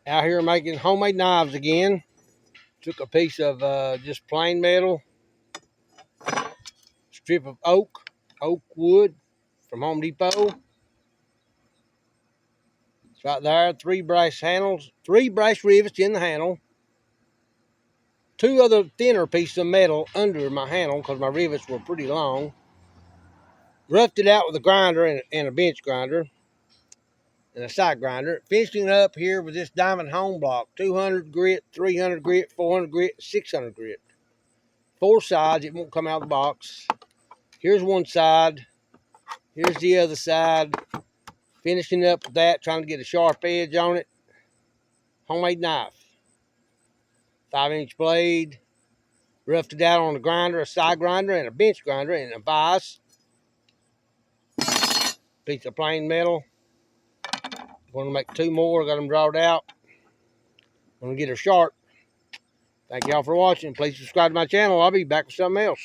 Out here making homemade knives again. Took a piece of just plain metal, strip of oak wood from Home Depot. It's right there. 3 brass handles, 3 brass rivets in the handle. 2 other thinner pieces of metal under my handle because my rivets were pretty long. Roughed it out with a grinder and a bench grinder and a side grinder. Finishing it up here with this diamond home block. 200 grit, 300 grit, 400 grit, 600 grit. 4 sides. It won't come out of the box. Here's one side. Here's the other side. Finishing up with that, trying to get a sharp edge on it. Homemade knife. 5-inch blade. Roughed it out on a grinder, a side grinder, and a bench grinder, and a vise. Piece of plain metal. Want to make 2 more. Got them drawed out. Want to get her sharp. Thank y'all for watching. Please subscribe to my channel. I'll be back with something else.